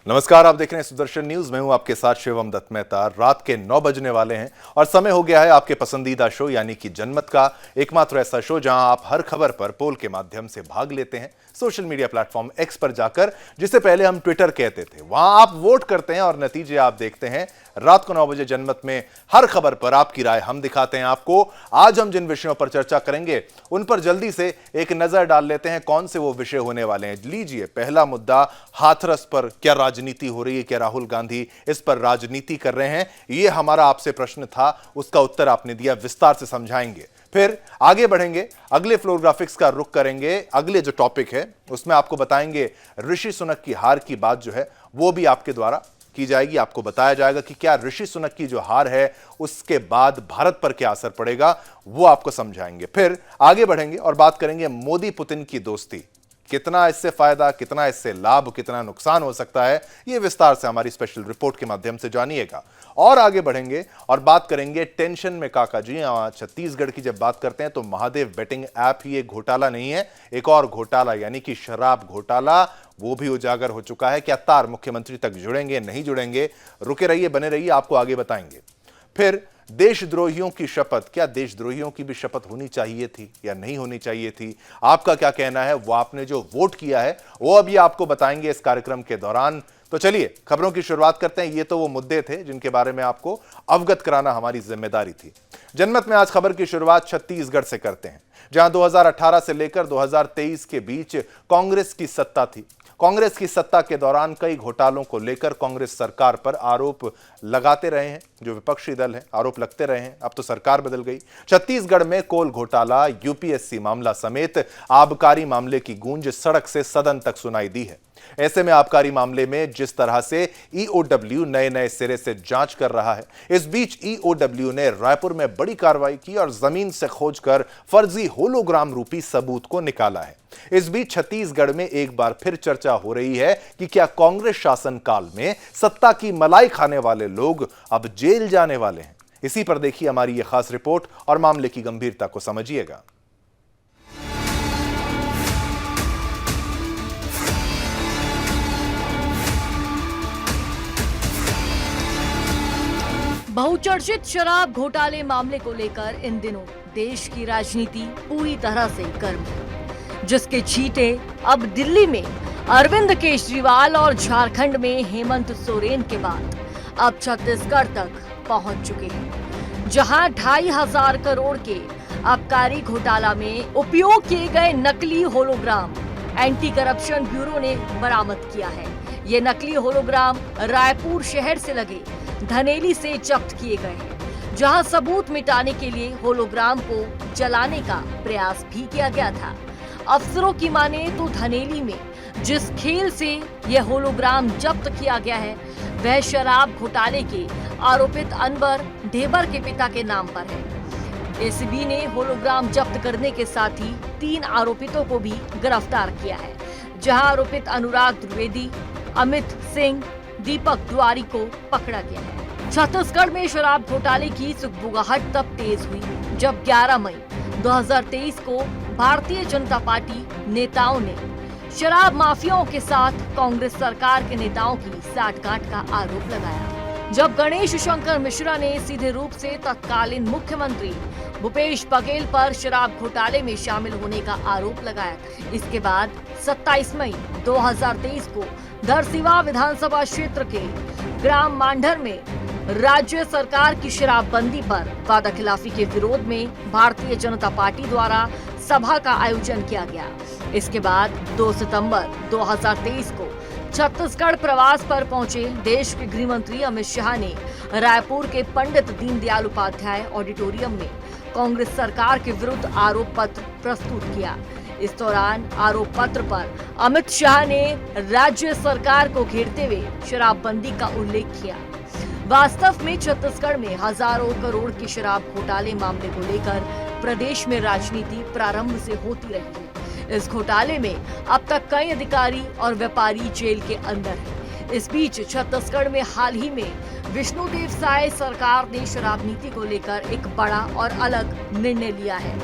नमस्कार, आप देख रहे हैं सुदर्शन न्यूज। मैं हूं आपके साथ शिवम दत्त मेहता। रात के 9 बजने वाले हैं और समय हो गया है आपके पसंदीदा शो यानी कि जनमत का, एकमात्र ऐसा शो जहां आप हर खबर पर पोल के माध्यम से भाग लेते हैं। सोशल मीडिया प्लेटफॉर्म एक्स पर जाकर, जिसे पहले हम ट्विटर कहते थे, वहां आप वोट करते हैं और नतीजे आप देखते हैं। रात को 9 बजे जनमत में हर खबर पर आपकी राय हम दिखाते हैं आपको। आज हम जिन विषयों पर चर्चा करेंगे उन पर जल्दी से एक नजर डाल लेते हैं, कौन से वो विषय होने वाले हैं। लीजिए, पहला मुद्दा हाथरस पर क्या राजनीति हो रही है, क्या राहुल गांधी इस पर राजनीति कर रहे हैं? ये हमारा आपसे प्रश्न था, उसका उत्तर आपने दिया, विस्तार से समझाएंगे। फिर आगे बढ़ेंगे, अगले फ्लोर ग्राफिक्स का रुख करेंगे। अगले जो टॉपिक है उसमें आपको बताएंगे ऋषि सुनक की हार की बात जो है वो भी आपके द्वारा की जाएगी। आपको बताया जाएगा कि क्या ऋषि सुनक की जो हार है उसके बाद भारत पर क्या असर पड़ेगा, वो आपको समझाएंगे। फिर आगे बढ़ेंगे और बात करेंगे मोदी पुतिन की दोस्ती, कितना इससे फायदा, कितना इससे लाभ, कितना नुकसान हो सकता है, यह विस्तार से हमारी स्पेशल रिपोर्ट के माध्यम से जानिएगा। और आगे बढ़ेंगे और बात करेंगे टेंशन में काका जी। छत्तीसगढ़ की जब बात करते हैं तो महादेव बेटिंग ऐप ही एक घोटाला नहीं है, एक और घोटाला यानी कि शराब घोटाला वो भी उजागर हो चुका है। क्या तार मुख्यमंत्री तक जुड़ेंगे, नहीं जुड़ेंगे? रुके रहिए, बने रहिए, आपको आगे बताएंगे। फिर देशद्रोहियों की शपथ, क्या देशद्रोहियों की भी शपथ होनी चाहिए थी या नहीं होनी चाहिए थी? आपका क्या कहना है? वो आपने जो वोट किया है वो अभी आपको बताएंगे इस कार्यक्रम के दौरान। तो चलिए खबरों की शुरुआत करते हैं। ये तो वो मुद्दे थे जिनके बारे में आपको अवगत कराना हमारी जिम्मेदारी थी। जनमत में आज खबर की शुरुआत छत्तीसगढ़ से करते हैं, जहां 2018 से लेकर 2023 के बीच कांग्रेस की सत्ता थी। कांग्रेस की सत्ता के दौरान कई घोटालों को लेकर कांग्रेस सरकार पर आरोप लगाते रहे हैं। जो विपक्षी दल है आरोप लगते रहे हैं। अब तो सरकार बदल गई। छत्तीसगढ़ में कोल घोटाला, यूपीएससी मामला समेत आबकारी मामले की गूंज सड़क से सदन तक सुनाई दी है। ऐसे में आबकारी मामले में जिस तरह से ईओडब्ल्यू नए नए सिरे से जांच कर रहा है, इस बीच ईओडब्ल्यू ने रायपुर में बड़ी कार्रवाई की और जमीन से खोजकर फर्जी होलोग्राम रूपी सबूत को निकाला है। इस बीच छत्तीसगढ़ में एक बार फिर चर्चा हो रही है कि क्या कांग्रेस शासनकाल में सत्ता की मलाई खाने वाले लोग अब जेल जाने वाले हैं? इसी पर देखिए हमारी यह खास रिपोर्ट और मामले की गंभीरता को समझिएगा। बहुचर्चित शराब घोटाले मामले को लेकर इन दिनों देश की राजनीति पूरी तरह से गर्म है, जिसके छींटे अब दिल्ली में अरविंद केजरीवाल और झारखंड में हेमंत सोरेन के बाद अब छत्तीसगढ़ तक पहुंच चुके हैं, जहां 2,500 करोड़ के आबकारी घोटाला में उपयोग किए गए नकली होलोग्राम एंटी करप्शन ब्यूरो ने बरामद किया है। ये नकली होलोग्राम रायपुर शहर से लगे धनेली से जब्त किए गए हैं, जहां सबूत मिटाने के लिए होलोग्राम को जलाने का प्रयास भी किया गया था। अफसरों की माने तो धनेली में जिस खेल से यह होलोग्राम जब्त किया गया है वह शराब घोटाले के आरोपित अनवर ढेबर के पिता के नाम पर है। एसीबी ने होलोग्राम जब्त करने के साथ ही 3 आरोपितों को भी गिरफ्तार किया है, जहां आरोपित अनुराग द्विवेदी, अमित सिंह, दीपक द्वारी को पकड़ा गया है। छत्तीसगढ़ में शराब घोटाले की सुगबुगाहट तब तेज हुई जब 11 मई 2023 को भारतीय जनता पार्टी नेताओं ने शराब माफियाओं के साथ कांग्रेस सरकार के नेताओं की साठगांठ का आरोप लगाया। जब गणेश शंकर मिश्रा ने सीधे रूप से तत्कालीन मुख्यमंत्री भूपेश बघेल पर शराब घोटाले में शामिल होने का आरोप लगाया। इसके बाद 27 मई 2023 को धरसीवा विधानसभा क्षेत्र के ग्राम मांढर में राज्य सरकार की शराबबंदी पर वादाखिलाफी के विरोध में भारतीय जनता पार्टी द्वारा सभा का आयोजन किया गया। इसके बाद 2 सितंबर 2023 को छत्तीसगढ़ प्रवास पर पहुंचे देश के गृह मंत्री अमित शाह ने रायपुर के पंडित दीनदयाल उपाध्याय ऑडिटोरियम में कांग्रेस सरकार के विरुद्ध आरोप पत्र प्रस्तुत किया। इस दौरान आरोप पत्र पर अमित शाह ने राज्य सरकार को घेरते हुए शराबबंदी का उल्लेख किया। वास्तव में छत्तीसगढ़ में हजारों करोड़ के शराब घोटाले मामले को लेकर प्रदेश में राजनीति प्रारंभ से होती रही है। इस घोटाले में अब तक कई अधिकारी और व्यापारी जेल के अंदर हैं। इस बीच छत्तीसगढ़ में हाल ही में विष्णुदेव साय सरकार ने शराब नीति को लेकर एक बड़ा और अलग निर्णय लिया है,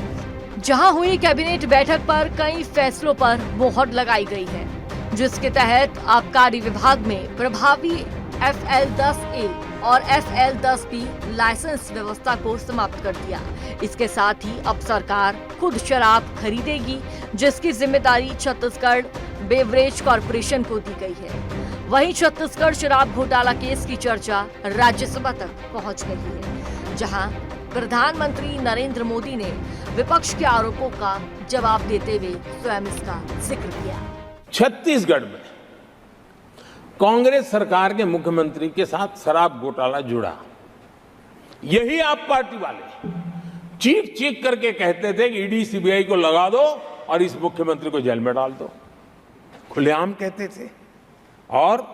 जहां हुई कैबिनेट बैठक पर कई फैसलों पर मोहर लगाई गई है। जिसके तहत आबकारी विभाग में प्रभावी FL10A और FL10B लाइसेंस व्यवस्था को समाप्त कर दिया। इसके साथ ही अब सरकार खुद शराब खरीदेगी, जिसकी जिम्मेदारी छत्तीसगढ़ बेवरेज कॉरपोरेशन को दी गई है। वहीं छत्तीसगढ़ शराब घोटाला केस की चर्चा राज्यसभा तक पहुंच गई है, जहां प्रधानमंत्री नरेंद्र मोदी ने विपक्ष के आरोपों का जवाब देते हुए स्वयं इसका जिक्र किया। छत्तीसगढ़ में कांग्रेस सरकार के मुख्यमंत्री के साथ शराब घोटाला जुड़ा। यही आप पार्टी वाले चीख चीख करके कहते थे कि ईडी सीबीआई को लगा दो और इस मुख्यमंत्री को जेल में डाल दो, खुलेआम कहते थे। और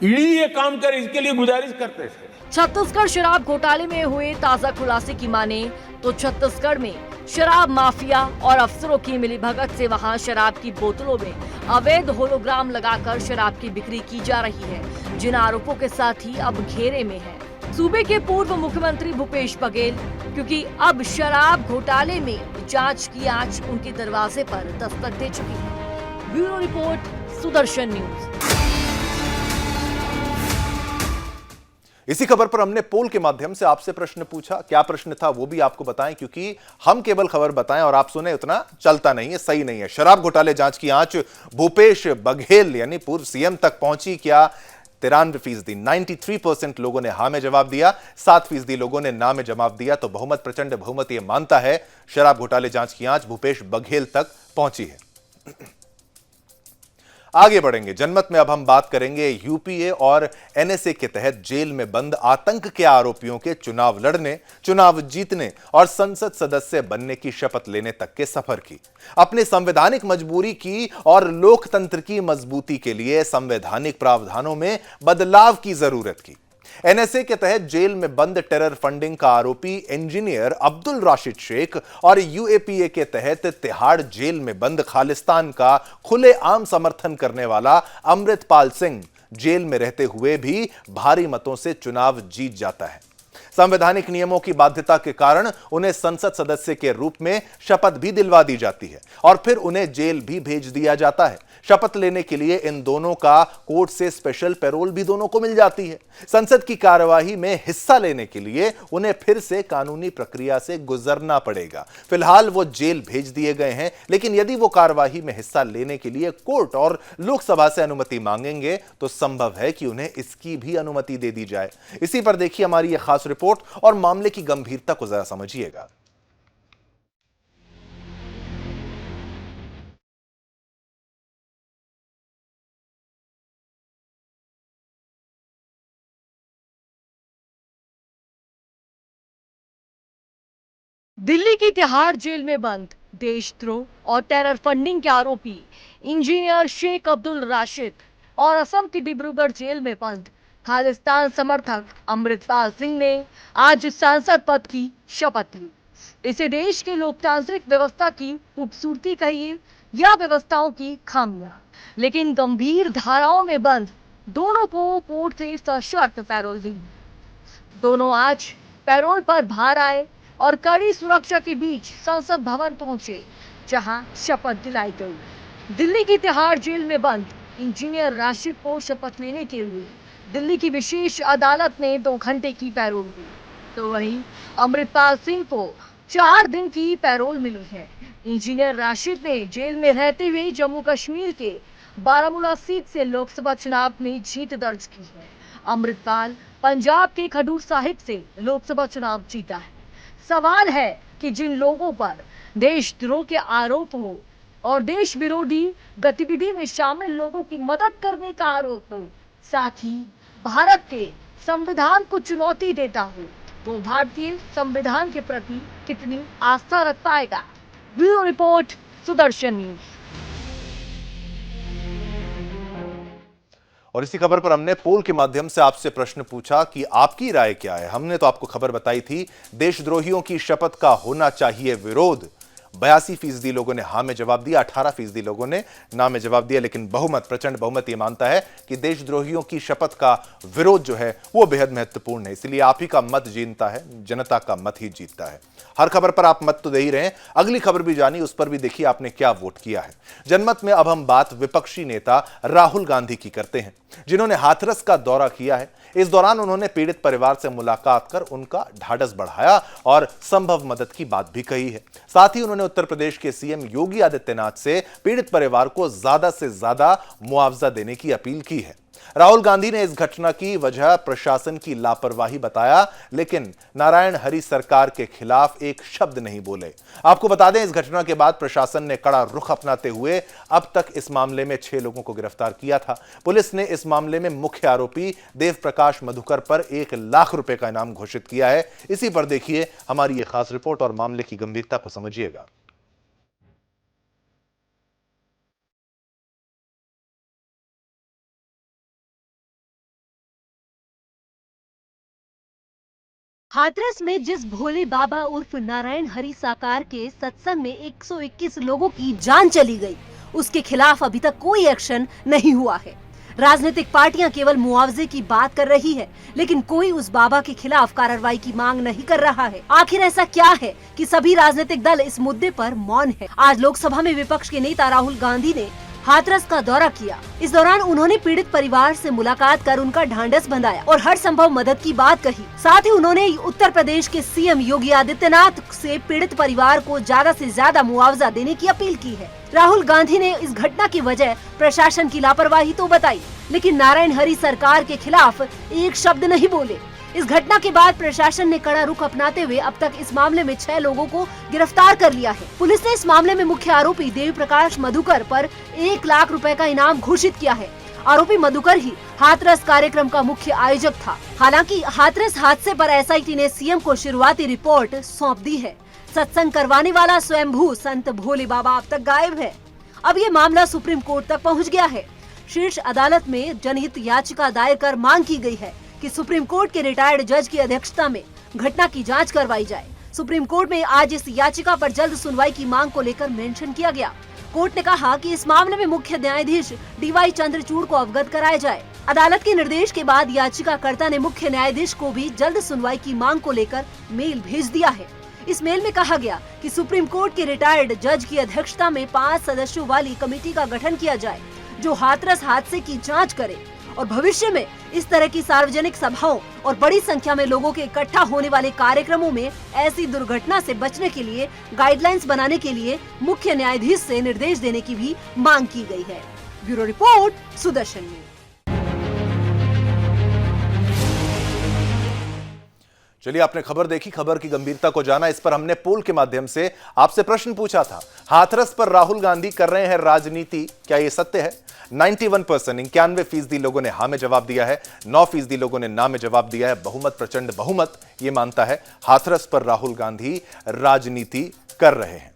ईडी ये काम करे इसके लिए गुजारिश करते थे। छत्तीसगढ़ शराब घोटाले में हुए ताजा खुलासे की माने तो छत्तीसगढ़ में शराब माफिया और अफसरों की मिलीभगत से वहां शराब की बोतलों में अवैध होलोग्राम लगाकर शराब की बिक्री की जा रही है, जिन आरोपों के साथ ही अब घेरे में है सूबे के पूर्व मुख्यमंत्री भूपेश बघेल, क्योंकि अब शराब घोटाले में जांच की आंच उनके दरवाजे पर दस्तक दे चुकी है। Bureau report, Sudarshan news. इसी खबर पर हमने पोल के माध्यम से आपसे प्रश्न पूछा। क्या प्रश्न था वो भी आपको बताएं, क्योंकि हम केवल खबर बताएं और आप सुने उतना चलता नहीं है, सही नहीं है। शराब घोटाले जांच की आंच भूपेश बघेल यानी पूर्व सीएम तक पहुंची क्या? 93%, 93% लोगों ने हां में जवाब दिया, 7% लोगों ने ना में जवाब दिया। तो बहुमत, प्रचंड बहुमत यह मानता है शराब घोटाले जांच की आंच भूपेश बघेल तक पहुंची है। आगे बढ़ेंगे। जनमत में अब हम बात करेंगे यूपीए और एनएसए के तहत जेल में बंद आतंक के आरोपियों के चुनाव लड़ने, चुनाव जीतने और संसद सदस्य बनने की शपथ लेने तक के सफर की। अपने संवैधानिक मजबूरी की और लोकतंत्र की मजबूती के लिए संवैधानिक प्रावधानों में बदलाव की जरूरत की। एनएसए के तहत जेल में बंद टेरर फंडिंग का आरोपी इंजीनियर अब्दुल राशिद शेख और यूएपीए के तहत तिहाड़ जेल में बंद खालिस्तान का खुलेआम समर्थन करने वाला अमृतपाल सिंह जेल में रहते हुए भी भारी मतों से चुनाव जीत जाता है। संवैधानिक नियमों की बाध्यता के कारण उन्हें संसद सदस्य के रूप में शपथ भी दिलवा दी जाती है और फिर उन्हें जेल भी भेज दिया जाता है। शपथ लेने के लिए इन दोनों का कोर्ट से स्पेशल पैरोल भी दोनों को मिल जाती है। संसद की कार्यवाही में हिस्सा लेने के लिए उन्हें फिर से कानूनी प्रक्रिया से गुजरना पड़ेगा। फिलहाल वो जेल भेज दिए गए हैं, लेकिन यदि वो कार्यवाही में हिस्सा लेने के लिए कोर्ट और लोकसभा से अनुमति मांगेंगे तो संभव है कि उन्हें इसकी भी अनुमति दे दी जाए। इसी पर देखिए हमारी यह खास रिपोर्ट और मामले की गंभीरता को जरा समझिएगा। दिल्ली की तिहाड़ जेल में बंद देशद्रोह और टेरर फंडिंग के आरोपी इंजीनियर शेख अब्दुल राशिद और असम की डिब्रूगढ़ जेल में बंद खालिस्तान समर्थक अमृतपाल सिंह ने आज सांसद पद की शपथ ली। इसे देश की लोकतांत्रिक व्यवस्था की खूबसूरती कहिए या व्यवस्थाओं की खामियां, लेकिन गंभीर धाराओं में बंद दोनों को कोर्ट से सशर्त पैरोल दी। दोनों आज पैरोल पर बाहर आए और कड़ी सुरक्षा के बीच संसद भवन पहुंचे, जहां शपथ दिलाई गई। दिल्ली की तिहाड़ जेल में बंद इंजीनियर राशिद को शपथ लेने के लिए दिल्ली की विशेष अदालत ने 2 घंटे की पैरोल दी, तो वहीं अमृतपाल सिंह को 4 दिन की पैरोल मिली है। इंजीनियर राशिद ने जेल में रहते हुए जम्मू कश्मीर के बारामूला सीट से लोकसभा चुनाव में जीत दर्ज की है। अमृतपाल पंजाब के खडूर साहिब से लोकसभा चुनाव जीता है। सवाल है कि जिन लोगों पर देशद्रोह के आरोप हो और देश विरोधी गतिविधि में शामिल लोगों की मदद करने का आरोप हो, साथ ही भारत के संविधान को चुनौती देता हो, वो भारतीय संविधान के प्रति कितनी आस्था रख पाएगा। Bureau report, Sudarshan news. और इसी खबर पर हमने पोल के माध्यम से आपसे प्रश्न पूछा कि आपकी राय क्या है। हमने तो आपको खबर बताई थी देशद्रोहियों की शपथ का होना चाहिए विरोध, 82% लोगों ने हां में जवाब दिया, 18% लोगों ने ना में जवाब दिया। लेकिन बहुमत, प्रचंड बहुमत ये मानता है कि देशद्रोहियों की शपथ का विरोध जो है वो बेहद महत्वपूर्ण है। इसलिए आप ही का मत जीतता है, जनता का मत ही जीतता है। हर खबर पर आप मत तो दे ही रहे हैं, अगली खबर भी जानी, उस पर भी देखिए आपने क्या वोट किया है। जनमत में अब हम बात विपक्षी नेता राहुल गांधी की करते हैं, जिन्होंने हाथरस का दौरा किया है। इस दौरान उन्होंने पीड़ित परिवार से मुलाकात कर उनका ढाढ़स बढ़ाया और संभव मदद की बात भी कही है। साथ ही उन्होंने उत्तर प्रदेश के सीएम योगी आदित्यनाथ से पीड़ित परिवार को ज्यादा से ज्यादा मुआवजा देने की अपील की है। राहुल गांधी ने इस घटना की वजह प्रशासन की लापरवाही बताया, लेकिन नारायण हरि सरकार के खिलाफ एक शब्द नहीं बोले। आपको बता दें, इस घटना के बाद प्रशासन ने कड़ा रुख अपनाते हुए अब तक इस मामले में 6 लोगों को गिरफ्तार किया था। पुलिस ने इस मामले में मुख्य आरोपी देव प्रकाश मधुकर पर 1 लाख रुपए का इनाम घोषित किया है। इसी पर देखिए हमारी यह खास रिपोर्ट और मामले की गंभीरता को समझिएगा। हाथरस में जिस भोले बाबा उर्फ नारायण हरि साकार के सत्संग में 121 लोगों की जान चली गई, उसके खिलाफ अभी तक कोई एक्शन नहीं हुआ है। राजनीतिक पार्टियां केवल मुआवजे की बात कर रही है, लेकिन कोई उस बाबा के खिलाफ कार्रवाई की मांग नहीं कर रहा है। आखिर ऐसा क्या है कि सभी राजनीतिक दल इस मुद्दे पर मौन है? आज लोकसभा में विपक्ष के नेता राहुल गांधी ने हाथरस का दौरा किया। इस दौरान उन्होंने पीड़ित परिवार से मुलाकात कर उनका ढांढस बंधाया और हर संभव मदद की बात कही। साथ ही उन्होंने उत्तर प्रदेश के सीएम योगी आदित्यनाथ से पीड़ित परिवार को ज्यादा से ज्यादा मुआवजा देने की अपील की है। राहुल गांधी ने इस घटना की वजह प्रशासन की लापरवाही तो बताई, लेकिन नारायण हरि सरकार के खिलाफ एक शब्द नहीं बोले। इस घटना के बाद प्रशासन ने कड़ा रुख अपनाते हुए अब तक इस मामले में 6 लोगों को गिरफ्तार कर लिया है। पुलिस ने इस मामले में मुख्य आरोपी देव प्रकाश मधुकर पर 1 लाख रुपए का इनाम घोषित किया है। आरोपी मधुकर ही हाथरस कार्यक्रम का मुख्य आयोजक था। हालांकि हाथरस हादसे पर एसआईटी ने सीएम को शुरुआती रिपोर्ट सौंप दी है। सत्संग करवाने वाला स्वयंभू संत भोले बाबा अब तक गायब है। अब ये मामला सुप्रीम कोर्ट तक पहुँच गया है। शीर्ष अदालत में जनहित याचिका दायर कर मांग की गई है कि सुप्रीम कोर्ट के रिटायर्ड जज की अध्यक्षता में घटना की जांच करवाई जाए। सुप्रीम कोर्ट में आज इस याचिका पर जल्द सुनवाई की मांग को लेकर मेंशन किया गया। कोर्ट ने कहा कि इस मामले में मुख्य न्यायाधीश डीवाई चंद्रचूड़ को अवगत कराया जाए। अदालत के निर्देश के बाद याचिकाकर्ता ने मुख्य न्यायाधीश को भी जल्द सुनवाई की मांग को लेकर मेल भेज दिया है। इस मेल में कहा गया कि सुप्रीम कोर्ट के रिटायर्ड जज की अध्यक्षता में 5 सदस्यों वाली कमेटी का गठन किया जाए, जो हाथरस हादसे की जाँच करे और भविष्य में इस तरह की सार्वजनिक सभाओं और बड़ी संख्या में लोगों के इकट्ठा होने वाले कार्यक्रमों में ऐसी दुर्घटना से बचने के लिए गाइडलाइंस बनाने के लिए मुख्य न्यायाधीश से निर्देश देने की भी मांग की गई है। Bureau report, Sudarshan news. चलिए, आपने खबर देखी, खबर की गंभीरता को जाना। इस पर हमने पोल के माध्यम से आपसे प्रश्न पूछा था, हाथरस पर राहुल गांधी कर रहे हैं राजनीति, क्या यह सत्य है? 91% 91% लोगों ने हाँ में जवाब दिया है, 9% लोगों ने ना में जवाब दिया है। बहुमत, प्रचंड बहुमत यह मानता है हाथरस पर राहुल गांधी राजनीति कर रहे हैं।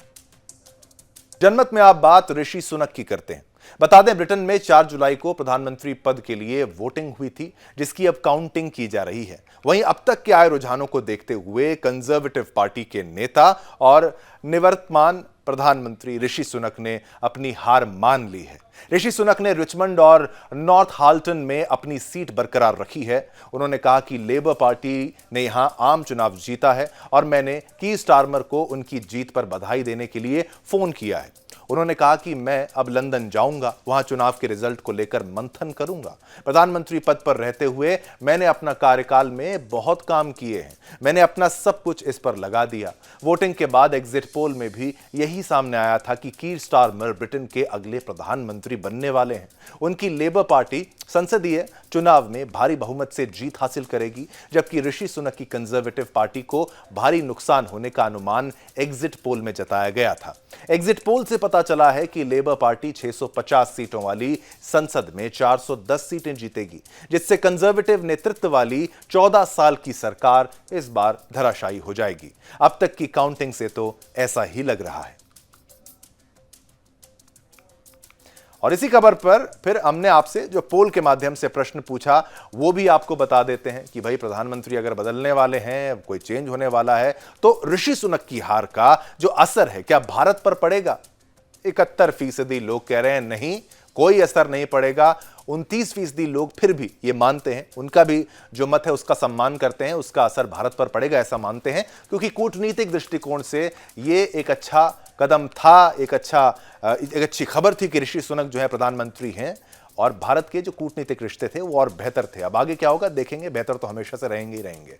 जनमत में आप बात ऋषि सुनक की करते हैं। बता दें, ब्रिटेन में 4 जुलाई को प्रधानमंत्री पद के लिए वोटिंग हुई थी, जिसकी अब काउंटिंग की जा रही है। वहीं अब तक के आए रुझानों को देखते हुए कंजर्वेटिव पार्टी के नेता और निवर्तमान प्रधानमंत्री ऋषि सुनक ने अपनी हार मान ली है। ऋषि सुनक ने रिचमंड और नॉर्थ हाल्टन में अपनी सीट बरकरार रखी है। उन्होंने कहा कि लेबर पार्टी ने यहां आम चुनाव जीता है और मैंने कीर स्टारमर को उनकी जीत पर बधाई देने के लिए फोन किया है। उन्होंने कहा कि मैं अब लंदन जाऊंगा, वहां चुनाव के रिजल्ट को लेकर मंथन करूंगा। प्रधानमंत्री पद पर रहते हुए मैंने अपना कार्यकाल में बहुत काम किए हैं, मैंने अपना सब कुछ इस पर लगा दिया। वोटिंग के बाद एग्जिट पोल में भी यही सामने आया था कि कीर स्टारमर ब्रिटेन के अगले प्रधानमंत्री बनने वाले हैं। उनकी लेबर पार्टी संसदीय चुनाव में भारी बहुमत से जीत हासिल करेगी, जबकि ऋषि सुनक की कंजर्वेटिव पार्टी को भारी नुकसान होने का अनुमान एग्जिट पोल में जताया गया था। एग्जिट पोल से पता चला है कि लेबर पार्टी 650 सीटों वाली संसद में 410 सीटें जीतेगी, जिससे कंजर्वेटिव नेतृत्व वाली 14 साल की सरकार इस बार धराशायी हो जाएगी। अब तक की काउंटिंग से तो ऐसा ही लग रहा है। और इसी खबर पर फिर हमने आपसे जो पोल के माध्यम से प्रश्न पूछा वो भी आपको बता देते हैं कि भाई प्रधानमंत्री अगर बदलने वाले हैं, कोई चेंज होने वाला है, तो ऋषि सुनक की हार का जो असर है क्या भारत पर पड़ेगा? 71% लोग कह रहे हैं नहीं, कोई असर नहीं पड़ेगा। 29% लोग फिर भी ये मानते हैं, उनका भी जो मत है उसका सम्मान करते हैं, उसका असर भारत पर पड़ेगा ऐसा मानते हैं, क्योंकि कूटनीतिक दृष्टिकोण से ये एक अच्छा कदम था, एक अच्छी खबर थी कि ऋषि सुनक जो है प्रधानमंत्री हैं और भारत के जो कूटनीतिक रिश्ते थे वो और बेहतर थे। अब आगे क्या होगा देखेंगे, बेहतर तो हमेशा से रहेंगे ही रहेंगे।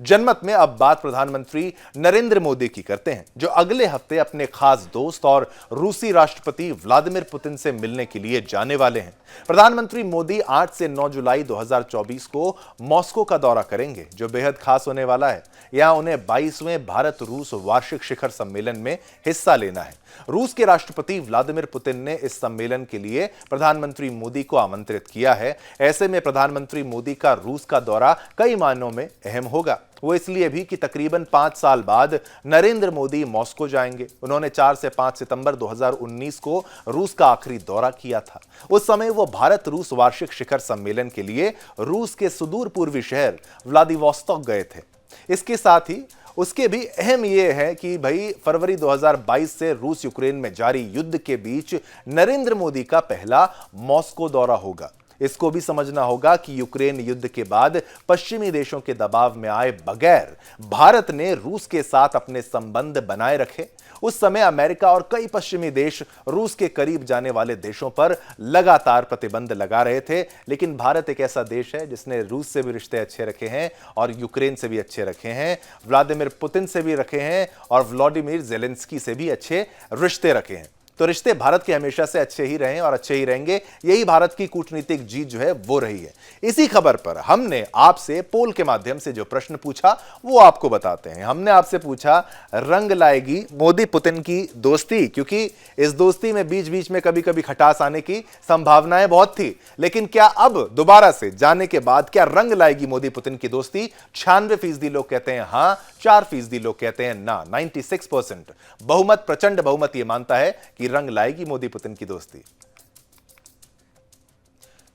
जनमत में अब बात प्रधानमंत्री नरेंद्र मोदी की करते हैं, जो अगले हफ्ते अपने खास दोस्त और रूसी राष्ट्रपति व्लादिमीर पुतिन से मिलने के लिए जाने वाले हैं। प्रधानमंत्री मोदी 8 से 9 जुलाई 2024 को मॉस्को का दौरा करेंगे, जो बेहद खास होने वाला है। यहां उन्हें 22वें भारत रूस वार्षिक शिखर सम्मेलन में हिस्सा लेना है। रूस के राष्ट्रपति व्लादिमीर पुतिन ने इस सम्मेलन के लिए प्रधानमंत्री मोदी को आमंत्रित किया है। ऐसे में प्रधानमंत्री मोदी का रूस का दौरा कई मायनों में अहम होगा। वो इसलिए भी कि तकरीबन 5 साल बाद नरेंद्र मोदी मॉस्को जाएंगे। उन्होंने 4 से 5 सितंबर 2019 को रूस का आखिरी दौरा किया था। उस समय वो भारत रूस वार्षिक शिखर सम्मेलन के लिए रूस के सुदूर पूर्वी शहर व्लादिवोस्तोक गए थे। इसके साथ ही उसके भी अहम यह है कि भाई फरवरी 2022 से रूस यूक्रेन में जारी युद्ध के बीच नरेंद्र मोदी का पहला मॉस्को दौरा होगा। इसको भी समझना होगा कि यूक्रेन युद्ध के बाद पश्चिमी देशों के दबाव में आए बगैर भारत ने रूस के साथ अपने संबंध बनाए रखे। उस समय अमेरिका और कई पश्चिमी देश रूस के करीब जाने वाले देशों पर लगातार प्रतिबंध लगा रहे थे, लेकिन भारत एक ऐसा देश है जिसने रूस से भी रिश्ते अच्छे रखे हैं और यूक्रेन से भी अच्छे रखे हैं, व्लादिमीर पुतिन से भी रखे हैं और व्लादिमीर ज़ेलेंस्की से भी अच्छे रिश्ते रखे हैं। तो रिश्ते भारत के हमेशा से अच्छे ही रहे और अच्छे ही रहेंगे। यही भारत की कूटनीतिक जीत जो है वो रही है। इसी खबर पर हमने आपसे पोल के माध्यम से जो प्रश्न पूछा वो आपको बताते हैं। हमने आपसे पूछा, रंग लाएगी मोदी पुतिन की दोस्ती? क्योंकि इस दोस्ती में बीच बीच में कभी कभी खटास आने की संभावनाएं बहुत थी, लेकिन क्या अब दोबारा से जाने के बाद क्या रंग लाएगी मोदी पुतिन की दोस्ती? 96% लोग कहते हैं हां, 4% लोग कहते हैं ना। 96% बहुमत, प्रचंड बहुमत ये मानता है कि रंग लाएगी मोदी पुतिन की दोस्ती।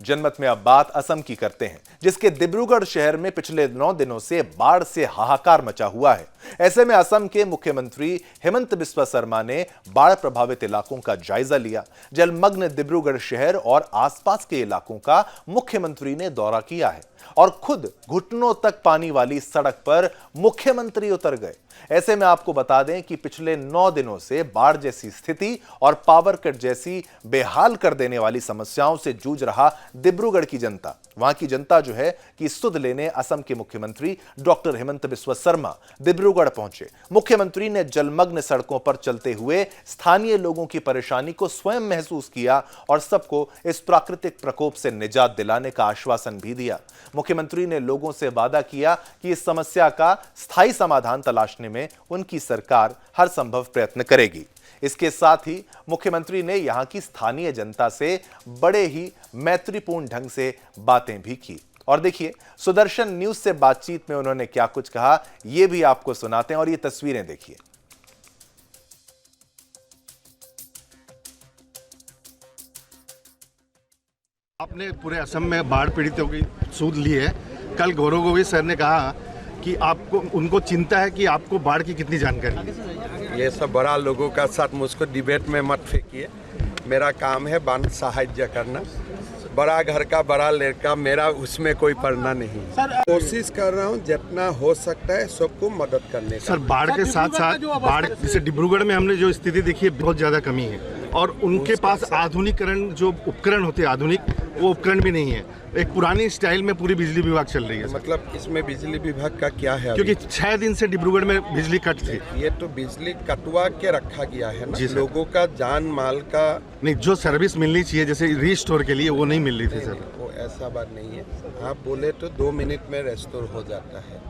जनमत में अब बात असम की करते हैं, जिसके डिब्रूगढ़ शहर में पिछले 9 दिनों से बाढ़ से हाहाकार मचा हुआ है। ऐसे में असम के मुख्यमंत्री हेमंत बिस्वा शर्मा ने बाढ़ प्रभावित इलाकों का जायजा लिया। जलमग्न डिब्रूगढ़ शहर और आसपास के इलाकों का मुख्यमंत्री ने दौरा किया है और खुद घुटनों तक पानी वाली सड़क पर मुख्यमंत्री उतर गए। ऐसे में आपको बता दें कि पिछले 9 दिनों से बाढ़ जैसी स्थिति और पावर कट जैसी बेहाल कर देने वाली समस्याओं से जूझ रहा डिब्रूगढ़ की जनता, वहां की जनता जो है कि सुध लेने असम के मुख्यमंत्री डॉक्टर हेमंत बिस्वा शर्मा डिब्रूगढ़ पहुंचे। मुख्यमंत्री ने जलमग्न सड़कों पर चलते हुए स्थानीय लोगों की परेशानी को स्वयं महसूस किया और सबको इस प्राकृतिक प्रकोप से निजात दिलाने का आश्वासन भी दिया। मुख्यमंत्री ने लोगों से वादा किया कि इस समस्या का स्थायी समाधान तलाशने में उनकी सरकार हर संभव प्रयत्न करेगी। इसके साथ ही मुख्यमंत्री ने यहां की स्थानीय जनता से बड़े ही मैत्रीपूर्ण ढंग से बातें भी की। और देखिए सुदर्शन न्यूज से बातचीत में उन्होंने क्या कुछ कहा, यह भी आपको सुनाते हैं और ये तस्वीरें देखिए। आपने पूरे असम में बाढ़ पीड़ितों की सूद ली है। कल गौरव गोविंद सर ने कहा कि आपको उनको चिंता है कि आपको बाढ़ की कितनी जानकारी। ये सब बड़ा लोगों का साथ मुझको डिबेट में मत फेंकिए। मेरा काम है बाढ़ सहायता करना, बड़ा घर का बड़ा लड़का, मेरा उसमें कोई पढ़ना नहीं। कोशिश कर रहा हूँ जितना हो सकता है सबको मदद करने का। सर बाढ़ के साथ साथ बाढ़ जैसे डिब्रूगढ़ में हमने जो स्थिति देखी है बहुत ज़्यादा कमी है और उनके पास आधुनिकरण जो उपकरण होते हैं आधुनिक, वो उपकरण भी नहीं है। एक पुरानी स्टाइल में पूरी बिजली विभाग चल रही है। मतलब इसमें बिजली विभाग का क्या है? क्योंकि 6 दिन से डिब्रूगढ़ में बिजली कट थी। ये तो बिजली कटवा के रखा गया है ना, लोगों का जान माल का नहीं, जो सर्विस मिलनी चाहिए जैसे रीस्टोर के लिए वो नहीं मिल रही थी सर। वो ऐसा बात नहीं है। आप बोले तो 2 मिनट में रेस्टोर हो जाता है,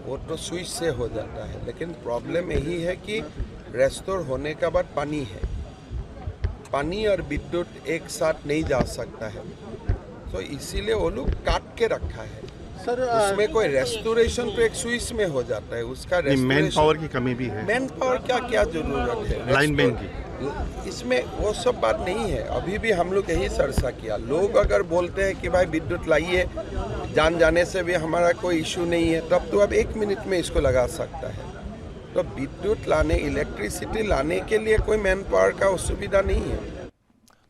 वो तो स्विच से हो जाता है। लेकिन प्रॉब्लम यही है कि रेस्टोर होने के बाद पानी है, पानी और विद्युत एक साथ नहीं जा सकता है, तो इसीलिए वो लोग काट के रखा है। उसमें कोई रेस्टोरेशन तो एक स्विच में हो जाता है, उसका मैन पावर की कमी भी है, मैन पावर क्या जरूरत है लाइनमैन की। इसमें वो सब बात नहीं है। अभी भी हम लोग यही चर्चा किया, लोग अगर बोलते हैं कि भाई विद्युत लाइए, जान जाने से भी हमारा कोई इशू नहीं है, तब तो अब 1 मिनट में इसको लगा सकता है। तो विद्युत लाने, इलेक्ट्रिसिटी लाने के लिए कोई मैन पावर का असुविधा नहीं है।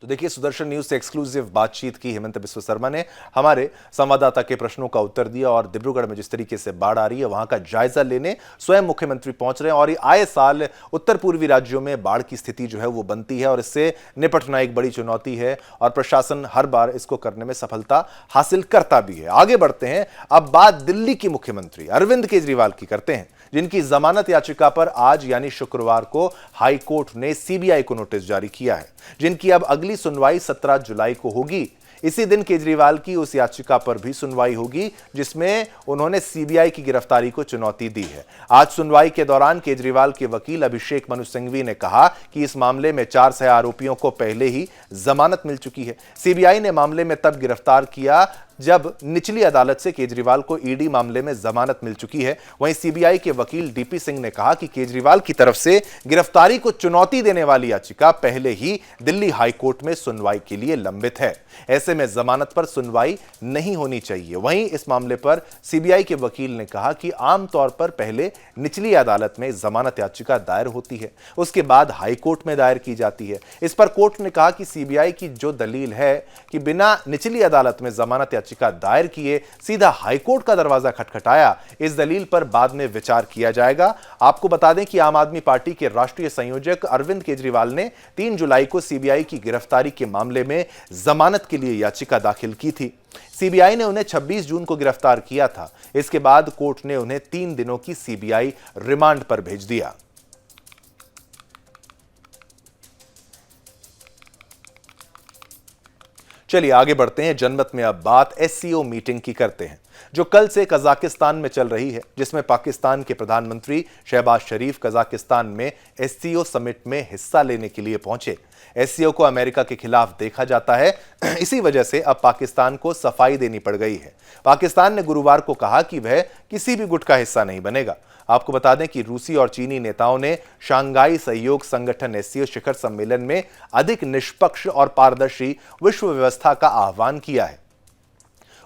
तो देखिए, सुदर्शन न्यूज से एक्सक्लूसिव बातचीत की हेमंत बिस्व शर्मा ने हमारे संवाददाता के प्रश्नों का उत्तर दिया और डिब्रूगढ़ में जिस तरीके से बाढ़ आ रही है वहां का जायजा लेने स्वयं मुख्यमंत्री पहुंच रहे हैं। और ये आए साल उत्तर पूर्वी राज्यों में बाढ़ की स्थिति जो है वो बनती है और इससे निपटना एक बड़ी चुनौती है और प्रशासन हर बार इसको करने में सफलता हासिल करता भी है। आगे बढ़ते हैं, अब बात दिल्ली के मुख्यमंत्री अरविंद केजरीवाल की करते हैं, जिनकी जमानत याचिका पर आज यानी शुक्रवार को हाई कोर्ट ने सीबीआई को नोटिस जारी किया है, जिनकी अब अगली सुनवाई 17 जुलाई को होगी। इसी दिन केजरीवाल की उस याचिका पर भी सुनवाई होगी जिसमें उन्होंने सीबीआई की गिरफ्तारी को चुनौती दी है। आज सुनवाई के दौरान केजरीवाल के वकील अभिषेक मनु सिंघवी ने कहा कि इस मामले में 4 सह आरोपियों को पहले ही जमानत मिल चुकी है। सीबीआई ने मामले में तब गिरफ्तार किया जब निचली अदालत से केजरीवाल को ईडी मामले में जमानत मिल चुकी है। वहीं सीबीआई के वकील डीपी सिंह ने कहा कि केजरीवाल की तरफ से गिरफ्तारी को चुनौती देने वाली याचिका पहले ही दिल्ली हाई कोर्ट में सुनवाई के लिए लंबित है, ऐसे में जमानत पर सुनवाई नहीं होनी चाहिए। वहीं इस मामले पर सीबीआई के वकील ने कहा कि आमतौर पर पहले निचली अदालत में जमानत याचिका दायर होती है, उसके बाद हाई कोर्ट में दायर की जाती है। इस पर कोर्ट ने कहा कि सीबीआई की जो दलील है कि बिना निचली अदालत में जमानत याचिका दायर किए सीधा हाईकोर्ट का दरवाजा खटखटाया, इस दलील पर बाद में विचार किया जाएगा। आपको बता दें कि आम आदमी पार्टी के राष्ट्रीय संयोजक अरविंद केजरीवाल ने 3 जुलाई को सीबीआई की गिरफ्तारी के मामले में जमानत के लिए याचिका दाखिल की थी। सीबीआई ने उन्हें 26 जून को गिरफ्तार किया था। इसके बाद कोर्ट ने उन्हें 3 दिनों की सीबीआई रिमांड पर भेज दिया। चलिए आगे बढ़ते हैं। जनमत में अब बात एससीओ मीटिंग की करते हैं, जो कल से कजाकिस्तान में चल रही है, जिसमें पाकिस्तान के प्रधानमंत्री शहबाज शरीफ कजाकिस्तान में एससीओ समिट में हिस्सा लेने के लिए पहुंचे। एससीओ को अमेरिका के खिलाफ देखा जाता है, इसी वजह से अब पाकिस्तान को सफाई देनी पड़ गई है। पाकिस्तान ने गुरुवार को कहा कि वह किसी भी गुट का हिस्सा नहीं बनेगा। आपको बता दें कि रूसी और चीनी नेताओं ने शंघाई सहयोग संगठन एससीओ शिखर सम्मेलन में अधिक निष्पक्ष और पारदर्शी विश्व व्यवस्था का आह्वान किया है।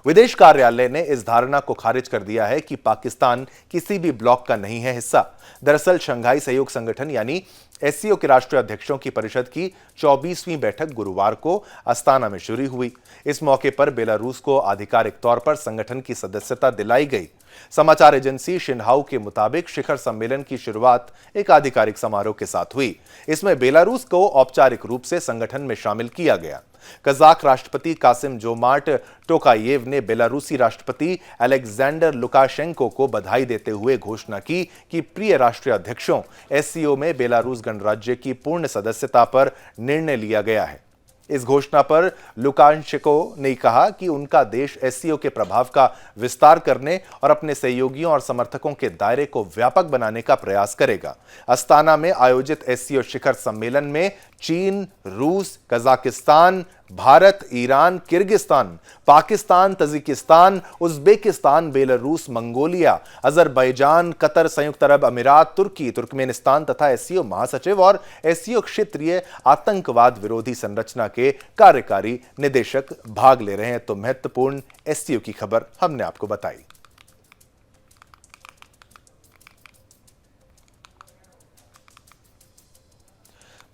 विदेश कार्यालय ने इस धारणा को खारिज कर दिया है कि पाकिस्तान किसी भी ब्लॉक का नहीं है हिस्सा। दरअसल शंघाई सहयोग संगठन यानी एससीओ के राष्ट्रीय अध्यक्षों की परिषद की 24वीं बैठक गुरुवार को अस्ताना में शुरू हुई। इस मौके पर बेलारूस को आधिकारिक तौर पर संगठन की सदस्यता दिलाई गई। समाचार एजेंसी शिन्हाउ के मुताबिक शिखर सम्मेलन की शुरुआत एक आधिकारिक समारोह के साथ हुई। इसमें बेलारूस को औपचारिक रूप से संगठन में शामिल किया गया। कजाक राष्ट्रपति कासिम जोमार्ट टोकायेव ने बेलारूसी राष्ट्रपति अलेक्जेंडर लुकाशेंको को बधाई देते हुए घोषणा की कि प्रिय राष्ट्रीय अध्यक्षों, एससीओ में बेलारूस गणराज्य की पूर्ण सदस्यता पर निर्णय लिया गया है। इस घोषणा पर लुकाशेंको ने कहा कि उनका देश एससीओ के प्रभाव का विस्तार करने और अपने सहयोगियों और समर्थकों के दायरे को व्यापक बनाने का प्रयास करेगा। अस्ताना में आयोजित एससीओ शिखर सम्मेलन में चीन, रूस, Kazakhstan, Bharat, Iran, Kyrgyzstan, Pakistan, Tajikistan, Uzbekistan, Belarus, Mongolia, Azerbaijan, Qatar, संयुक्त अरब अमीरात, तुर्की, तुर्कमेनिस्तान तथा एससीओ महासचिव और एससीओ क्षेत्रीय आतंकवाद विरोधी संरचना के कार्यकारी निदेशक भाग ले रहे हैं। तो महत्वपूर्ण एससीओ की खबर हमने आपको बताई।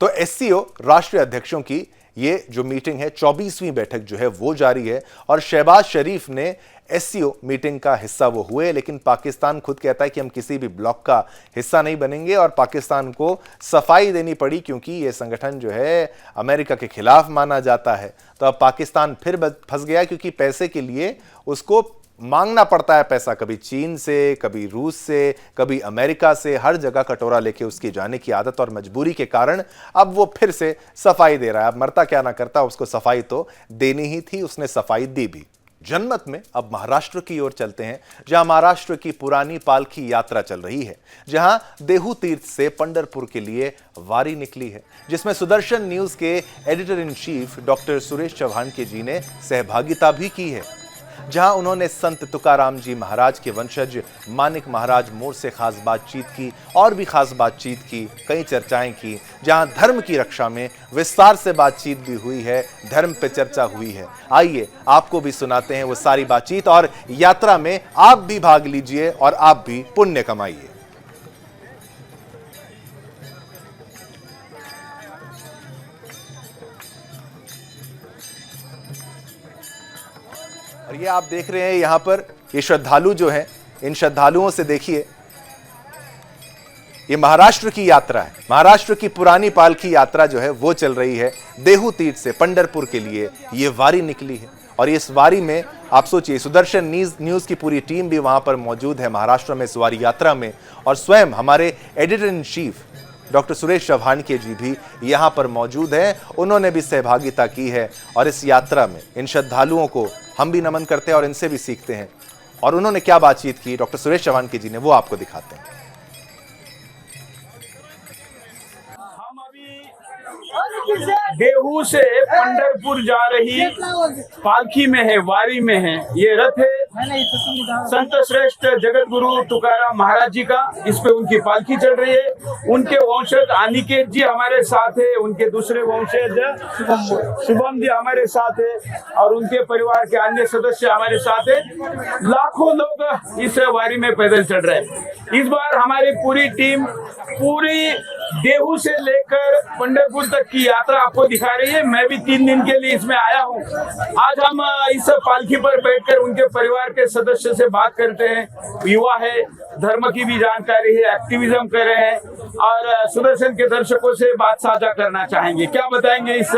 तो एससीओ राष्ट्रीय अध्यक्षों की ये जो मीटिंग है 24वीं बैठक जो है वो जारी है और शहबाज शरीफ ने एससीओ मीटिंग का हिस्सा वो हुए, लेकिन पाकिस्तान खुद कहता है कि हम किसी भी ब्लॉक का हिस्सा नहीं बनेंगे और पाकिस्तान को सफाई देनी पड़ी क्योंकि ये संगठन जो है अमेरिका के खिलाफ माना जाता है। तो अब पाकिस्तान फिर फंस गया क्योंकि पैसे के लिए उसको मांगना पड़ता है पैसा, कभी चीन से, कभी रूस से, कभी अमेरिका से, हर जगह कटोरा लेके उसकी जाने की आदत और मजबूरी के कारण अब वो फिर से सफाई दे रहा है। अब मरता क्या ना करता, उसको सफाई तो देनी ही थी, उसने सफाई दी भी। जनमत में अब महाराष्ट्र की ओर चलते हैं, जहां महाराष्ट्र की पुरानी पालकी यात्रा चल रही है, जहां देहू तीर्थ से पंढरपुर के लिए वारी निकली है, जिसमें सुदर्शन न्यूज के editor in chief doctor Suresh Chauhan के जी ने सहभागिता भी की है। जहां उन्होंने संत तुकाराम जी महाराज के वंशज मानिक महाराज मोर से खास बातचीत की और भी खास बातचीत की, कई चर्चाएं की, जहां धर्म की रक्षा में विस्तार से बातचीत भी हुई है, धर्म पे चर्चा हुई है। आइए आपको भी सुनाते हैं वो सारी बातचीत और यात्रा में आप भी भाग लीजिए और आप भी पुण्य कमाइए। और ये आप देख रहे हैं यहां पर ये श्रद्धालु जो हैं, इन श्रद्धालुओं से देखिए, ये महाराष्ट्र की यात्रा है। महाराष्ट्र की पुरानी पालकी यात्रा जो है वो चल रही है देहू तीर्थ से पंढरपुर के लिए ये वारी निकली है। और इस वारी में आप सोचिए, सुदर्शन न्यूज की पूरी टीम भी वहां पर मौजूद है महाराष्ट्र में इस वारी यात्रा में, और स्वयं हमारे editor in chief doctor Suresh Chavhanke ji भी यहां पर मौजूद हैं। उन्होंने भी सहभागिता की है और इस यात्रा में इन श्रद्धालुओं को हम भी नमन करते हैं और इनसे भी सीखते हैं। और उन्होंने क्या बातचीत की डॉक्टर सुरेश चव्हाणके जी ने, वो आपको दिखाते हैं। देहू से पंढरपुर जा रही पालकी में है, वारी में है। ये रथ है संत श्रेष्ठ जगत गुरु तुकाराम महाराज जी का। इस पे उनकी पालकी चल रही है। उनके वंशज अनिकेत जी हमारे साथ है, उनके दूसरे वंशज शुभम जी हमारे साथ है और उनके परिवार के अन्य सदस्य हमारे साथ है। लाखों लोग इस वारी में पैदल चल रहे हैं। इस बार हमारी पूरी टीम पूरी देहू से लेकर पंढरपुर तक की यात्रा आपको दिखा रही है। मैं भी 3 दिन के लिए इसमें आया हूँ। आज हम इस पालकी पर बैठकर उनके परिवार के सदस्य से बात करते हैं। युवा है, धर्म की भी जानकारी है, एक्टिविज्म कर रहे हैं और सुदर्शन के दर्शकों से बात साझा करना चाहेंगे। क्या बताएंगे इस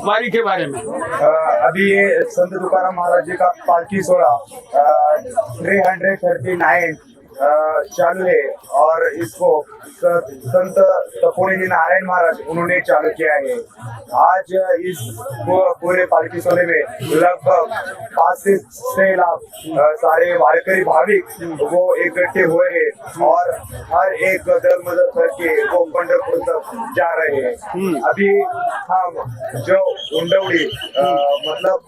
वारी के बारे में? अभी ये संत तुकाराम महाराज जी का पालकी सोड़ा 339 चालू है और इसको संत तपोनिधि नारायण महाराज उन्होंने चालू किया है। आज इस पूरे पालकी सोले में लगभग 5 से 6 लाख सारे वारकरी भाविक वो इकट्ठे हुए हैं और हर एक दर मदद करके वो पंढरपुर तक जा रहे हैं। अभी हम जो उंडवड़ी मतलब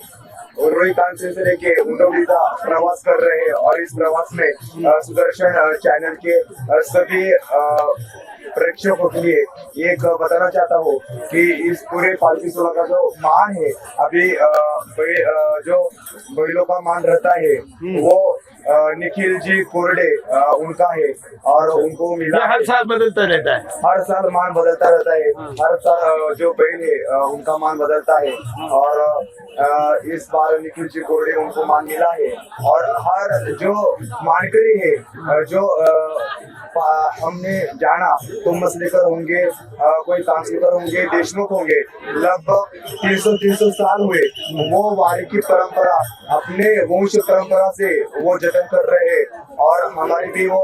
रोहितांचल से लेके उंडवड़ी का प्रवास कर रहे हैं और इस प्रवास में सुदर्शन चैनल के सभी प्रेक्षकों के लिए एक बताना चाहता हूँ कि इस पूरे पालकी सोला का जो मान है, अभी जो बैलों का मान रहता है वो निखिल जी कोरडे उनका है और उनको मिला। हर साल बदलता रहता है, हर साल मान बदलता रहता है। हर साल जो बैल है उनका मान बदलता है और इस बार निखिल जी कोरडे उनको मान मिला है। और हर जो मानकरी है जो हमने जाना, तो मसलेकर होंगे, कोई कांसलेकर होंगे, देशमुख होंगे, लगभग 300 साल हुए वो वारी की परंपरा अपने वंश परंपरा से वो जतन कर रहे हैं। और हमारी भी वो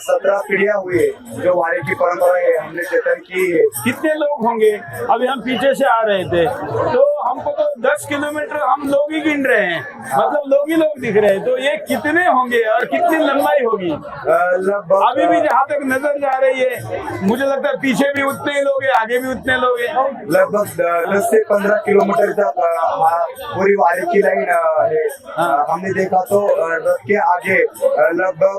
17 पीढ़ियां हुई जो वारी की परंपरा है हमने जतन की है। कितने लोग होंगे? अभी हम पीछे से आ रहे थे तो हमको तो 10 किलोमीटर हम लोग ही गिन रहे हैं, मतलब लोग ही लोग दिख रहे हैं। तो ये कितने होंगे और कितनी लंबाई होगी? लगभग अभी भी जहाँ तक नजर जा रही है मुझे लगता है पीछे भी उतने ही लोग हैं, आगे भी उतने लोग हैं। लगभग 10 से 15 किलोमीटर तक पूरी वारी की लाइन है। हमने देखा तो रथ के आगे लगभग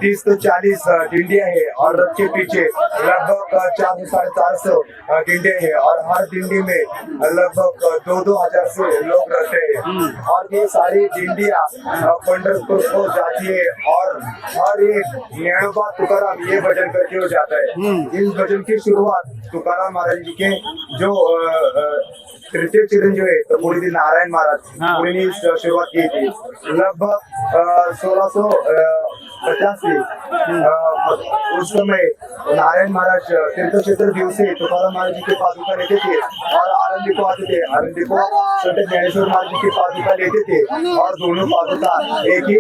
30 से 40 डिंडिया है और रथ के पीछे लगभग 400 से 450 डिंडे है और हर डिंडी में लगभग 2-2 हजार से लोग रहते हैं। और ये सारी डिंडिया पंढरपुर को जाती है और हर एक ज्ञानोबा तुकाराम ये भजन करके हो जाता है। इस भजन की शुरुआत तुकाराम महाराज जी के जो तृतीय चरण जो है तपोनिधि नारायण महाराज उन्होंने शुरुआत की थी। लगभग 1685 उस समय नारायण महाराज तीर्थ क्षेत्र दिवस से तुकाराम महाराज जी के पादुका लेते थे और आनंदी को आते थे। आनंदी को संत ज्ञानेश्वर महाराज जी के पादुका लेते थे और दोनों पादुका एक ही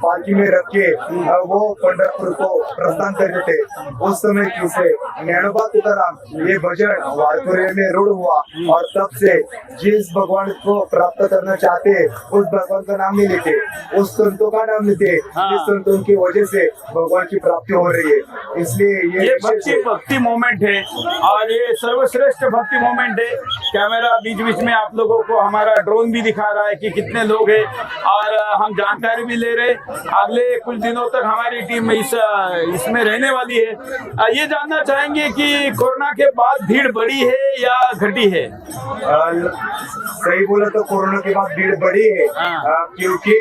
पालकी में रख के वो पंढरपुर को प्रस्थान करते थे। उस समय से ज्ञानोबा तुकाराम ये भजन वारकरी में रूढ़ हुआ और तब से जिस भगवान को प्राप्त करना चाहते हैं उस भगवान का नाम नहीं लेते, उस संतों का नाम लेते, जिस संतों की वजह से भगवान की प्राप्ति हो रही है। इसलिए ये भक्ति मोमेंट है और ये सर्वश्रेष्ठ भक्ति मोमेंट है। कैमरा बीच बीच में आप लोगों को हमारा ड्रोन भी दिखा रहा है कि कितने लोग हैं और हम जानकारी भी ले रहे। अगले कुछ दिनों तक हमारी टीम इसमें रहने वाली है। ये जानना चाहेंगे कि कोरोना के बाद भीड़ बढ़ी है या घटी है? सही बोले तो कोरोना के बाद भीड़ बढ़ी है, क्योंकि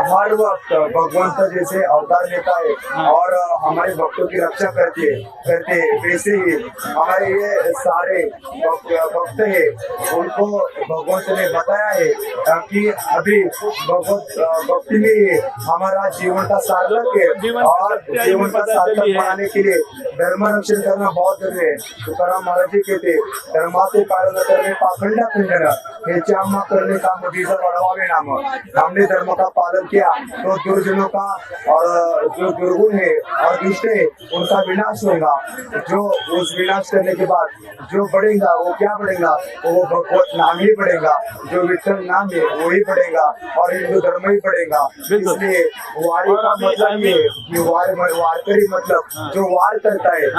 हर वक्त भगवान का जैसे अवतार लेता है और हमारे भक्तों की रक्षा करते वैसे ही हमारे ये सारे भक्त है उनको भगवंत ने बताया है कि अभी भगवत भक्ति में ही हमारा जीवन का सार्थक है और जीवन का सार्थक बनाने के लिए धर्म रक्षण करना बहुत जरूरी है। तुकाराम महाराज जी कहते धर्माचे पालन करणे पाखंडा खंडन हे चामा करने का मुझीजा बढ़ावे नाम। हमने धर्म का पालन किया तो दुर्जनों का और जो दुर्गुण है और दुष्ट है उनका विनाश होगा। जो उस विनाश करने के बाद जो बढ़ेगा वो क्या बढ़ेगा, वो भगवत नाम ही बढ़ेगा, जो विठल नाम है वो ही बढ़ेगा और हिंदू धर्म ही बढ़ेगा। इसलिए वारी का मतलब ये कि वारकरी मतलब जो वार करता है,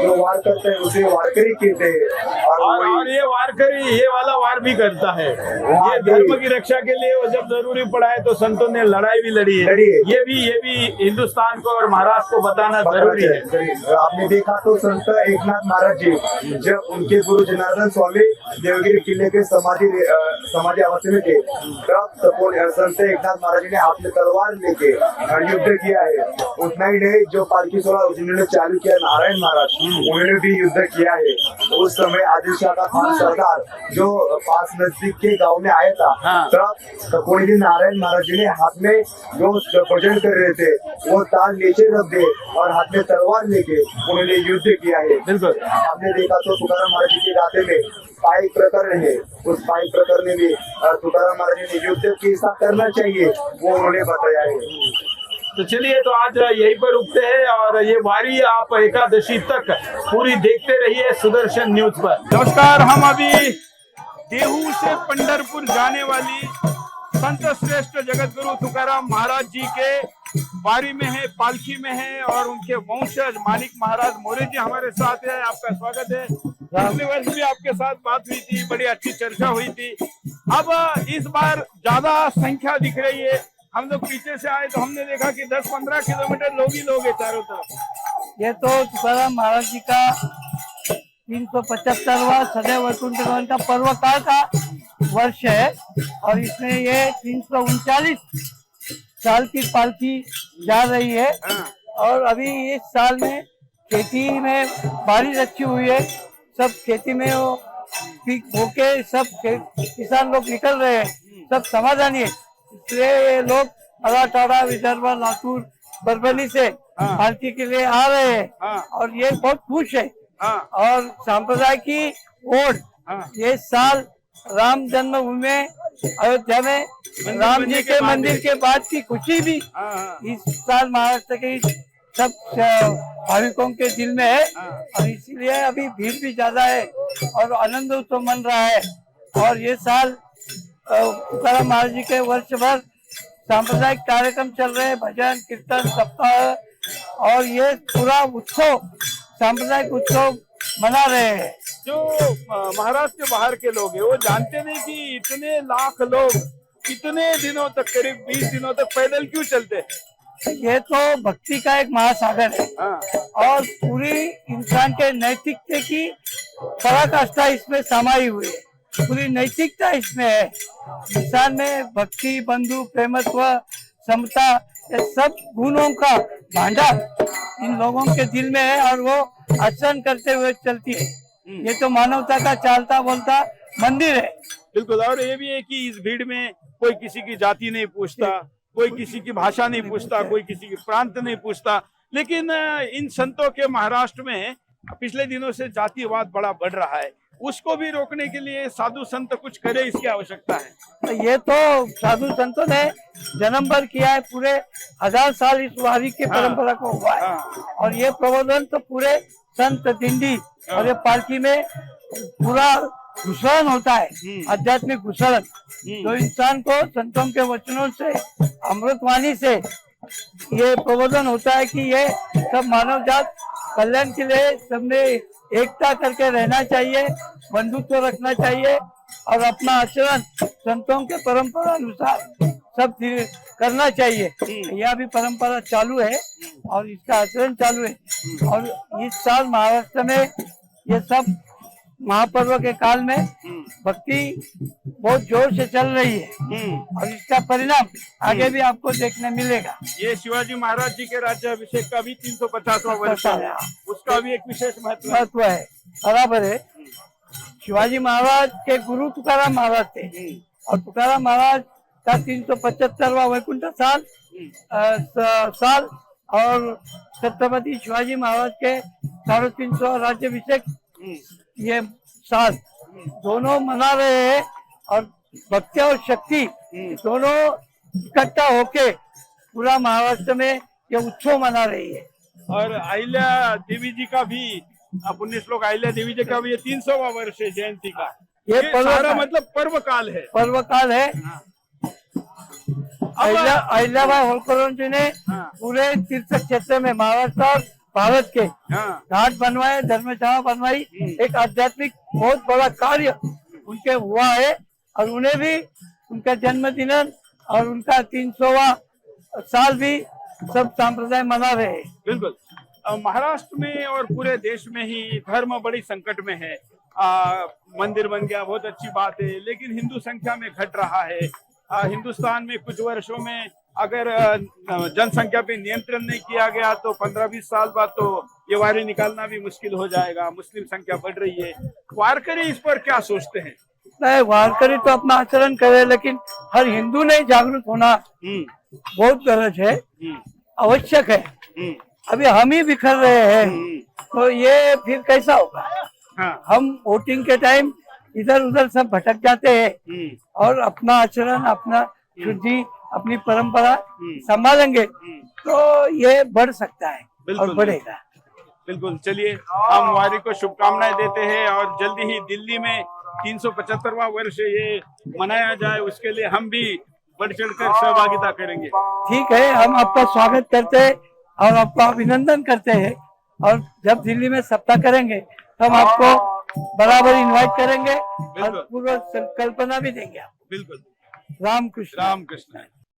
जो वार करता है उसे वारकरी कहते हैं। और ये वारकरी ये वाला वार भी करता है। ये धर्म की रक्षा के लिए वो जब जरूरी पड़ा है तो संतों ने लड़ाई भी लड़ी है। ये भी हिंदुस्तान को और महाराष्ट्र को बताना जरूरी है। आपने देखा तो संत एकनाथ महाराज जी जब उनके गुरु जनार्दन स्वामी देवगिरी किले के समाधि अवस्था में थे तब संत एकनाथ महाराज जी ने हाथ में तलवार लेके युद्ध किया है। उतना ही नहीं, जो पालकी सोलह जिन्होंने चालू किया नारायण महाराज उन्होंने भी युद्ध किया है। उस समय आदिल शाह का खान सरदार जो पास नजदीक के गांव में आया था तब कोई दिन नारायण महाराज जी ने हाथ में जो भजन कर रहे थे वो ताल नीचे रख दे और हाथ में तलवार लेके उन्होंने युद्ध किया है। बिल्कुल हमने देखा तो तुकाराम महाराज जी के गाते में पाइक प्रकरण है, उस पाइक प्रकरण में भी तुकाराम महाराज जी ने युद्ध कैसा करना चाहिए वो उन्होंने बताया है। तो चलिए, तो आज यहीं पर रुकते हैं और ये वारी आप एकादशी तक पूरी देखते रहिए सुदर्शन न्यूज पर। नमस्कार, हम अभी देहू से पंढरपुर जाने वाली संत श्रेष्ठ जगत गुरु तुकाराम महाराज जी के वारी में है, पालकी में है और उनके वंशज मानिक महाराज मोरे जी हमारे साथ है। आपका स्वागत है। पिछले वर्ष भी आपके साथ बात हुई थी, बड़ी अच्छी चर्चा हुई थी। अब इस बार ज्यादा संख्या दिख रही है। हम लोग पीछे से आए तो हमने देखा कि 10-15 किलोमीटर लोग ही लोग है चारों तरफ। ये तो तुकाराम महाराज जी का 375वां सदैव वैकुंठ का पर्व काल का वर्ष है और इसमें ये 339 साल की पालकी जा रही है। और अभी इस साल में खेती में बारिश अच्छी हुई है, सब खेती में वो पीक बोके सब किसान लोग निकल रहे हैं, सब समाधानी है। इसलिए ये लोग मराठवाड़ा, विदर्भ, लातूर, परभनी से पालकी के लिए आ रहे हैं और ये बहुत खुश है। और संप्रदाय की ओर ये साल राम जन्मभूमि अयोध्या में राम जी के मंदिर के बाद की खुशी भी इस साल महाराष्ट्र के सब भाविकों के दिल में है और इसीलिए अभी भीड़ भी ज्यादा है और आनंद उत्सव मन रहा है। और ये साल तुकाराम महाराज जी के वर्ष भर सांप्रदायिक कार्यक्रम चल रहे हैं, भजन कीर्तन सप्ताह और ये पूरा उत्सव सांप्रदायिक उत्सव मना रहे हैं। जो महाराष्ट्र के बाहर के लोग हैं वो जानते नहीं कि इतने लाख लोग कितने दिनों तक, करीब 20 दिनों तक पैदल क्यों चलते हैं। ये तो भक्ति का एक महासागर है और पूरी इंसान के नैतिकता की पराकाष्ठा इसमें समाई हुई है। पूरी नैतिकता इसमें है। इंसान में भक्ति, बंधु, प्रेमत्व, समता, ये सब गुणों का भांडार इन लोगों के दिल में है और वो आचरण करते हुए चलती है। ये तो मानवता का चालता बोलता मंदिर है। बिल्कुल। और ये भी है कि इस भीड़ में कोई किसी की जाति नहीं पूछता, कोई किसी की भाषा नहीं पूछता, कोई किसी की प्रांत नहीं पूछता। लेकिन इन संतों के महाराष्ट्र में पिछले दिनों से जातिवाद बड़ा बढ़ रहा है, उसको भी रोकने के लिए साधु संत कुछ करे, इसकी आवश्यकता है। ये तो साधु संतों ने जन्म भर किया है, पूरे 1000 साल इस वारी की परंपरा को हुआ है और ये प्रबोधन तो पूरे संत दिंडी और ये पालकी में पूरा घुसलन होता है, आध्यात्मिक घुसलन। तो इंसान को संतों के वचनों से, अमृतवाणी से ये प्रबोधन होता है कि ये सब मानव जात कल्याण के लिए सबने एकता करके रहना चाहिए, बंधुत्व रखना चाहिए और अपना आचरण संतों के परंपरा अनुसार सब करना चाहिए। यह भी परंपरा चालू है और इसका आचरण चालू है। और इस साल महाराष्ट्र में ये सब महापर्व के काल में भक्ति बहुत जोर से चल रही है और इसका परिणाम आगे भी आपको देखने मिलेगा। ये शिवाजी महाराज जी के राज्याभिषेक का भी 350वां वर्ष है, उसका भी एक विशेष महत्व है। बराबर है। शिवाजी महाराज के गुरु तुकाराम महाराज थे और तुकाराम महाराज का 375वां वैकुंठ साल और छत्रपति शिवाजी महाराज के 350 राज्याभिषेक ये साल दोनों मना रहे हैं और भक्ति और शक्ति दोनों इकट्ठा होके पूरा महाराष्ट्र में ये उत्सव मना रही है। और अहिल्या देवी जी का भी, पुण्य श्लोक अहिल्या देवी जी का भी ये 300वां वर्ष है जयंती का। ये सारा मतलब पर्व काल है, पर्व काल है। अहिल्याबाई होलकर जी ने पूरे तीर्थ क्षेत्र में महाराष्ट्र और भारत के घाट बनवाए, धर्मशाला बनवाई, एक आध्यात्मिक बहुत बड़ा कार्य उनके हुआ है और उन्हें भी उनका जन्मदिन और उनका 300वां साल भी सब संप्रदाय मना रहे हैं। बिल्कुल। महाराष्ट्र में और पूरे देश में ही धर्म बड़ी संकट में है। मंदिर बन गया, बहुत अच्छी बात है, लेकिन हिंदू संख्या में घट रहा है। हिंदुस्तान में कुछ वर्षों में अगर जनसंख्या पे नियंत्रण नहीं किया गया तो 15-20 साल बाद तो ये वारी निकालना भी मुश्किल हो जाएगा। मुस्लिम संख्या बढ़ रही है। वारकरी इस पर क्या सोचते हैं? नहीं, वारकरी तो अपना आचरण करे, लेकिन हर हिंदू ने जागरूक होना बहुत गरज है, आवश्यक है। अभी हम ही बिखर रहे हैं तो ये फिर कैसा होगा? हम वोटिंग के टाइम इधर उधर सब भटक जाते हैं और अपना आचरण, अपना शुद्धि, अपनी परंपरा संभालेंगे तो ये बढ़ सकता है और बढ़ेगा। बिल्कुल। चलिए, हम वारी को शुभकामनाएं देते हैं और जल्दी ही दिल्ली में 375वां वर्ष ये मनाया जाए, उसके लिए हम भी बढ़ चढ़कर सहभागिता करेंगे। ठीक है, हम आपका स्वागत करते हैं और आपका अभिनंदन करते हैं और जब दिल्ली में सप्ताह करेंगे तो हम आपको बराबर इनवाइट करेंगे और पूर्व कल्पना भी देंगे। बिल्कुल। राम कृष्ण। राम कृष्ण।